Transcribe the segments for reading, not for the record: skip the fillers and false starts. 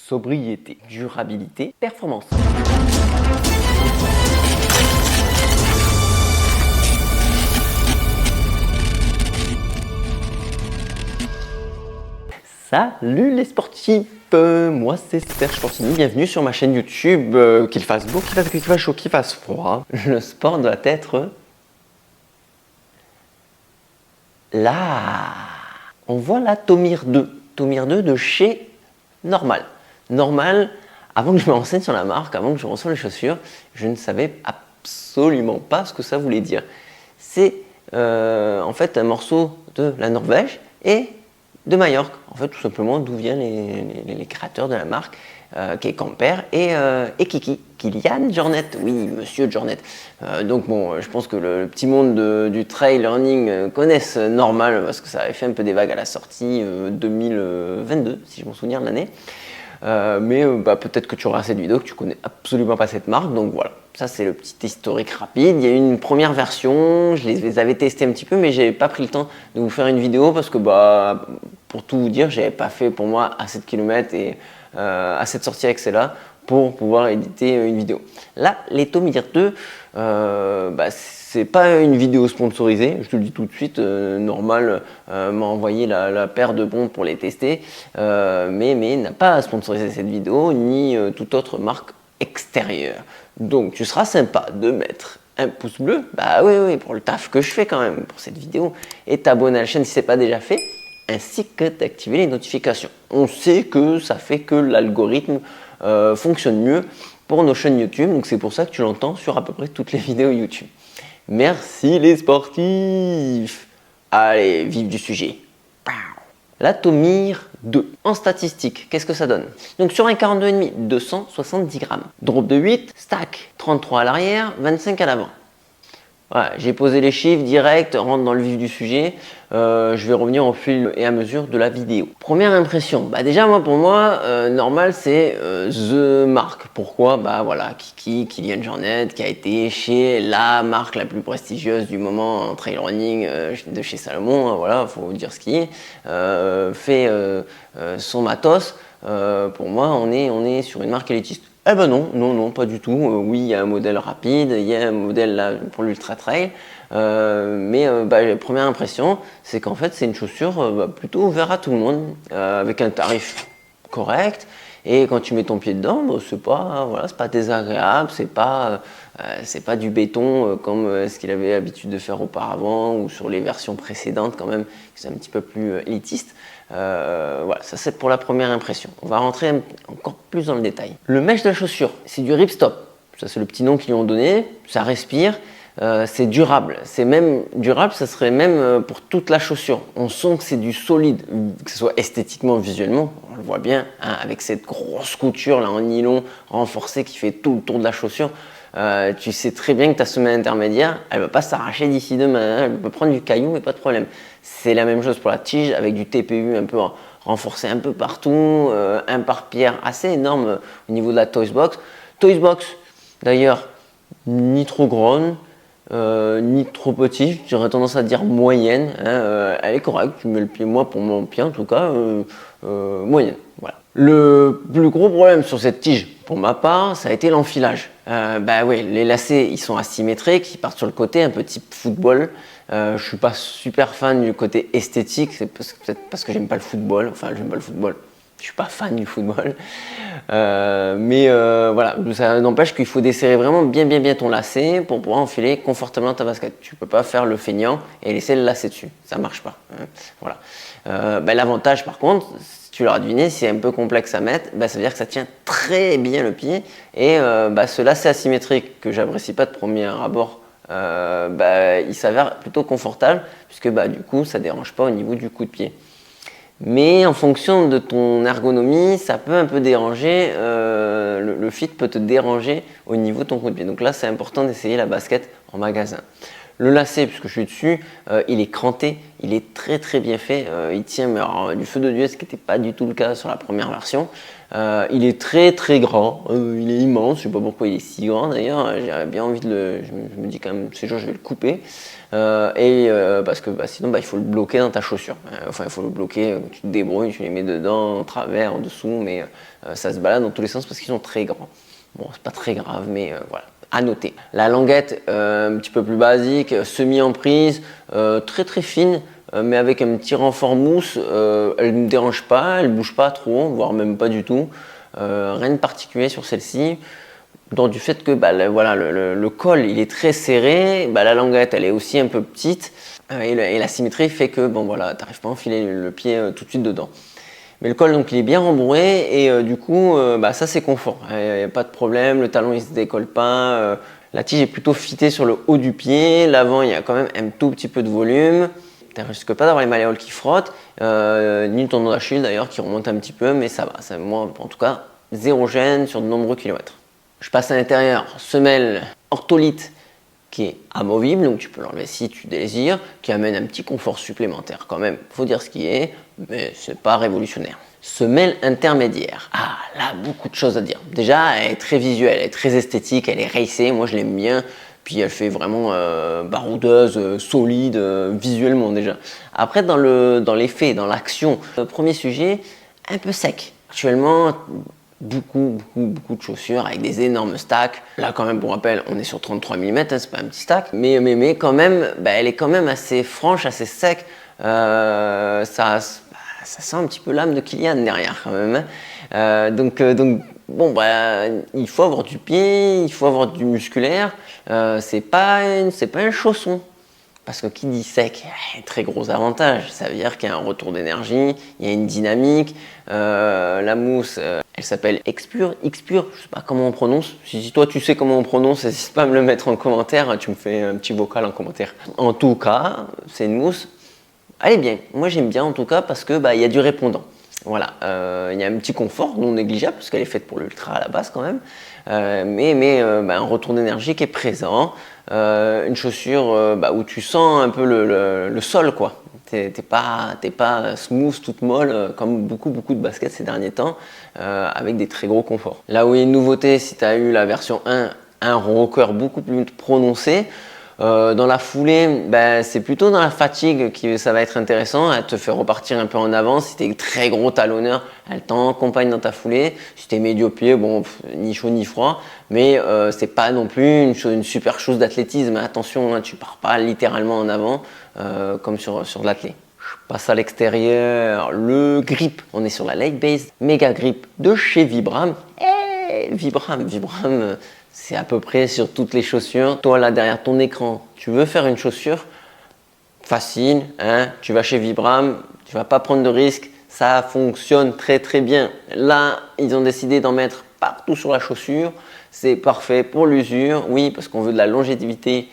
sobriété, durabilité, performance. Salut les sportifs, moi c'est Serge Sportini, bienvenue sur ma chaîne YouTube. Qu'il fasse beau, qu'il fasse chaud, qu'il fasse froid, le sport doit être là. On voit là Tomir 2 de chez Normal. Normal, avant que je me renseigne sur la marque, avant que je reçoive les chaussures, je ne savais absolument pas ce que ça voulait dire. C'est en fait un morceau de la Norvège et de Majorque, en fait tout simplement d'où viennent les créateurs de la marque, qui est Camper et Kiki, Kilian Jornet, oui monsieur Jornet. Donc bon, je pense que le petit monde du trail running connaissent Normal parce que ça avait fait un peu des vagues à la sortie 2022 si je m'en souviens de l'année. Mais peut-être que tu auras cette vidéo, que tu connais absolument pas cette marque, donc voilà, ça c'est le petit historique rapide. Il y a eu une première version, je les avais testés un petit peu, mais j'avais pas pris le temps de vous faire une vidéo parce que pour tout vous dire, j'avais pas fait pour moi assez de kilomètres et assez de sorties avec celle-là pour pouvoir éditer une vidéo. Là, les Tomir 2, c'est pas une vidéo sponsorisée, je te le dis tout de suite. Normal m'a envoyé la paire de bons pour les tester, mais n'a pas sponsorisé cette vidéo ni toute autre marque extérieure. Donc tu seras sympa de mettre un pouce bleu, oui, pour le taf que je fais quand même pour cette vidéo, et t'abonner à la chaîne si ce n'est pas déjà fait, ainsi que d'activer les notifications. On sait que ça fait que l'algorithme fonctionne mieux pour nos chaînes YouTube, donc c'est pour ça que tu l'entends sur à peu près toutes les vidéos YouTube. Merci les sportifs. Allez, vif du sujet. La Tomir 2. En statistique, qu'est-ce que ça donne? Donc sur un 42,5, 270 grammes. Drop de 8, stack 33 à l'arrière, 25 à l'avant. Voilà, j'ai posé les chiffres direct, rentre dans le vif du sujet. Je vais revenir au fil et à mesure de la vidéo. Première impression, déjà pour moi, Normal c'est the marque. Pourquoi? Voilà, Kiki, Kilian Jornet, qui a été chez la marque la plus prestigieuse du moment en trail running de chez Salomon, voilà, faut dire ce qui est, fait son matos. Pour moi, on est sur une marque élitiste. Eh ben non, pas du tout. Oui, il y a un modèle rapide, il y a un modèle là pour l'ultra trail, mais la première impression, c'est qu'en fait c'est une chaussure plutôt ouverte à tout le monde, avec un tarif correct. Et quand tu mets ton pied dedans, c'est pas désagréable, c'est pas du béton comme ce qu'il avait l'habitude de faire auparavant ou sur les versions précédentes quand même, qui sont un petit peu plus élitistes. Voilà, ça c'est pour la première impression. On va rentrer encore plus dans le détail. Le mesh de la chaussure, c'est du Ripstop. Ça c'est le petit nom qu'ils lui ont donné. Ça respire, c'est durable. C'est même durable, ça serait même pour toute la chaussure. On sent que c'est du solide, que ce soit esthétiquement, visuellement. On le voit bien, hein, avec cette grosse couture là en nylon renforcée qui fait tout le tour de la chaussure. Tu sais très bien que ta semelle intermédiaire, elle ne va pas s'arracher d'ici demain, hein. Elle peut prendre du caillou et pas de problème. C'est la même chose pour la tige avec du TPU un peu renforcé un peu partout, un pare-pierre assez énorme au niveau de la Toys Box. Toys Box, d'ailleurs, ni trop grande, ni trop petite, j'aurais tendance à dire moyenne, hein, elle est correcte, tu mets le pied, moi pour mon pied en tout cas, moyenne. Voilà. Le plus gros problème sur cette tige, pour ma part, ça a été l'enfilage. Les lacets, ils sont asymétriques, ils partent sur le côté, un peu type football. Je suis pas super fan du côté esthétique, c'est peut-être parce que j'aime pas le football. Enfin, j'aime pas le football. Je suis pas fan du football. Voilà, ça n'empêche qu'il faut desserrer vraiment bien ton lacet pour pouvoir enfiler confortablement ta basket. Tu peux pas faire le feignant et laisser le lacet dessus. Ça marche pas. Hein. Voilà. L'avantage par contre, tu l'auras deviné, c'est un peu complexe à mettre, ça veut dire que ça tient très bien le pied et ce lacet asymétrique que j'apprécie pas de premier abord, il s'avère plutôt confortable puisque du coup ça dérange pas au niveau du coup de pied. Mais en fonction de ton ergonomie, ça peut un peu déranger, le fit peut te déranger au niveau de ton coup de pied. Donc là, c'est important d'essayer la basket en magasin. Le lacet, puisque je suis dessus, il est cranté, il est très bien fait, il tient du feu de Dieu, ce qui n'était pas du tout le cas sur la première version. Il est très très grand, il est immense, je sais pas pourquoi il est si grand d'ailleurs, j'aurais bien envie de le... Je me dis quand même, ce jour je vais le couper, parce que sinon il faut le bloquer dans ta chaussure, enfin il faut le bloquer, tu te débrouilles, tu les mets dedans, en travers, en dessous, mais ça se balade dans tous les sens parce qu'ils sont très grands. Bon, c'est pas très grave, mais voilà, à noter. La languette, un petit peu plus basique, semi-emprise, très très fine, mais avec un petit renfort mousse, elle ne me dérange pas, elle ne bouge pas trop, voire même pas du tout. Rien de particulier sur celle-ci. Donc du fait que voilà, le col il est très serré, la languette elle est aussi un peu petite, et la symétrie fait que bon voilà, t'arrives pas à enfiler le pied tout de suite dedans. Mais le col donc il est bien rembourré et du coup ça c'est confort, il n'y a pas de problème, le talon il se décolle pas, la tige est plutôt fitée sur le haut du pied, l'avant il y a quand même un tout petit peu de volume. Tu ne risques pas d'avoir les malléoles qui frottent, ni le tendon d'Achille d'ailleurs qui remonte un petit peu, mais ça va, moi en tout cas zéro gêne sur de nombreux kilomètres. Je passe à l'intérieur, semelle ortholite qui est amovible, donc tu peux l'enlever si tu désires, qui amène un petit confort supplémentaire quand même, faut dire ce qui est, mais c'est pas révolutionnaire. Semelle intermédiaire, là beaucoup de choses à dire. Déjà elle est très visuelle, elle est très esthétique, elle est racée, moi je l'aime bien. Puis elle fait vraiment baroudeuse, solide, visuellement déjà. Après dans les faits, dans l'action, premier sujet, un peu sec. Actuellement, beaucoup de chaussures avec des énormes stacks. Là quand même pour rappel, on est sur 33 mm, c'est pas un petit stack. Mais quand même, elle est quand même assez franche, assez sec. Ça sent un petit peu l'âme de Kylian derrière quand même. Donc bon, il faut avoir du pied, il faut avoir du musculaire. C'est pas un chausson. Parce que qui dit sec, très gros avantage. Ça veut dire qu'il y a un retour d'énergie, il y a une dynamique. La mousse, elle s'appelle Xpure. Je sais pas comment on prononce. Si toi tu sais comment on prononce, n'hésite pas à me le mettre en commentaire. Tu me fais un petit vocal en commentaire. En tout cas, c'est une mousse. Elle est bien. Moi j'aime bien en tout cas parce que il y a du répondant. Voilà, il y a un petit confort non négligeable parce qu'elle est faite pour l'ultra à la base quand même, mais un retour d'énergie qui est présent, une chaussure où tu sens un peu le sol quoi. T'es pas smooth, toute molle comme beaucoup de baskets ces derniers temps, avec des très gros conforts. Là où il y a une nouveauté, si tu as eu la version 1, un rocker beaucoup plus prononcé. Dans la foulée, c'est plutôt dans la fatigue que ça va être intéressant. Elle te fait repartir un peu en avant. Si tu es très gros talonneur, elle t'accompagne dans ta foulée. Si tu es médio-pied, bon, ni chaud ni froid. Mais c'est pas non plus une super chose d'athlétisme. Attention, hein, tu pars pas littéralement en avant comme sur de l'athlé. Je passe à l'extérieur, le grip. On est sur la Lake Base Mega Grip de chez Vibram. Vibram, c'est à peu près sur toutes les chaussures. Toi là derrière ton écran, tu veux faire une chaussure facile, hein, tu vas chez Vibram, tu vas pas prendre de risques, ça fonctionne très très bien. Là, ils ont décidé d'en mettre partout sur la chaussure, c'est parfait pour l'usure, oui, parce qu'on veut de la longévité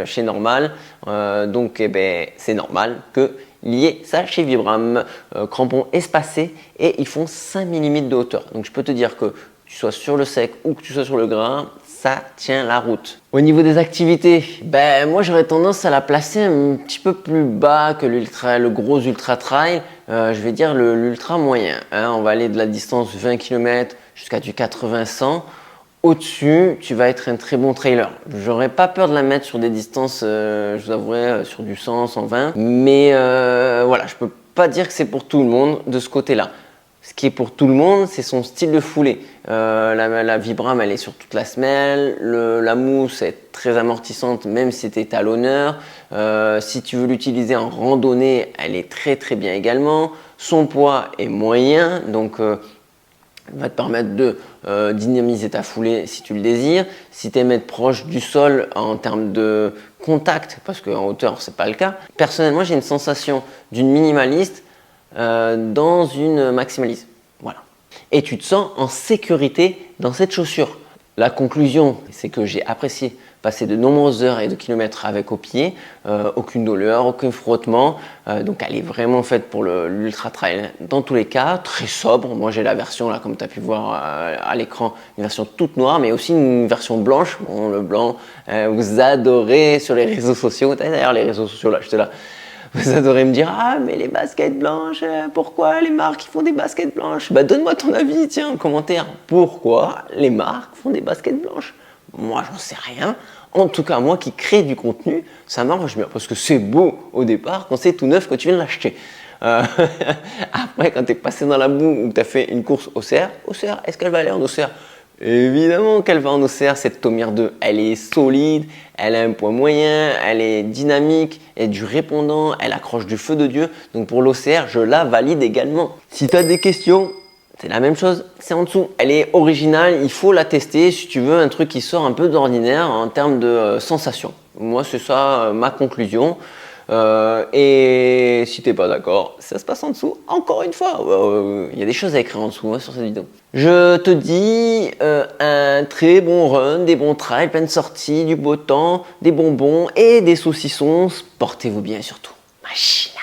chez Normal, donc c'est normal qu'il y ait ça chez Vibram. Crampons espacés et ils font 5 mm de hauteur. Donc je peux te dire que tu sois sur le sec ou que tu sois sur le gras, ça tient la route. Au niveau des activités, moi j'aurais tendance à la placer un petit peu plus bas que le gros ultra trail. Je vais dire l'ultra moyen. Hein. On va aller de la distance 20 km jusqu'à du 80-100. Au-dessus, tu vas être un très bon trailer. J'aurais pas peur de la mettre sur des distances, je vous avouerai, sur du 100, 120. Mais voilà, je peux pas dire que c'est pour tout le monde de ce côté-là. Ce qui est pour tout le monde, c'est son style de foulée. La Vibram, elle est sur toute la semelle. La mousse est très amortissante, même si tu es talonneur. Si tu veux l'utiliser en randonnée, elle est très très bien également. Son poids est moyen, donc va te permettre de dynamiser ta foulée si tu le désires. Si tu aimes être proche du sol en termes de contact, parce qu'en hauteur, c'est pas le cas. Personnellement, j'ai une sensation d'une minimaliste dans une maximaliste. Voilà. Et tu te sens en sécurité dans cette chaussure. La conclusion, c'est que j'ai apprécié passer de nombreuses heures et de kilomètres avec au pied, aucune douleur, aucun frottement, donc elle est vraiment faite pour l'ultra trail dans tous les cas, très sobre. Moi j'ai la version là comme tu as pu voir à l'écran, une version toute noire mais aussi une version blanche. Bon, le blanc, vous adorez sur les réseaux sociaux, d'ailleurs les réseaux sociaux là, j'étais là. Vous adorez me dire, ah mais les baskets blanches, pourquoi les marques font des baskets blanches? Bah donne-moi ton avis, tiens, en commentaire. Pourquoi les marques font des baskets blanches? Moi j'en sais rien. En tout cas, moi qui crée du contenu, ça m'arrange bien parce que c'est beau au départ quand c'est tout neuf, quand tu viens de l'acheter. Après, quand tu es passé dans la boue ou que tu as fait une course au cerf, est-ce qu'elle va aller en Auxerre? Évidemment qu'elle va en Auxerre, cette Tomir 2. Elle est solide, elle a un poids moyen, elle est dynamique, elle a du répondant, elle accroche du feu de Dieu. Donc pour l'Auxerre, je la valide également. Si tu as des questions, c'est la même chose, c'est en dessous. Elle est originale, il faut la tester si tu veux un truc qui sort un peu d'ordinaire en termes de sensation. Moi, c'est ça ma conclusion. Et si t'es pas d'accord, ça se passe en dessous. Encore une fois, il y a des choses à écrire en dessous sur cette vidéo. Je te dis un très bon run, des bons trails, plein de sorties, du beau temps, des bonbons et des saucissons. Portez-vous bien surtout. Machine.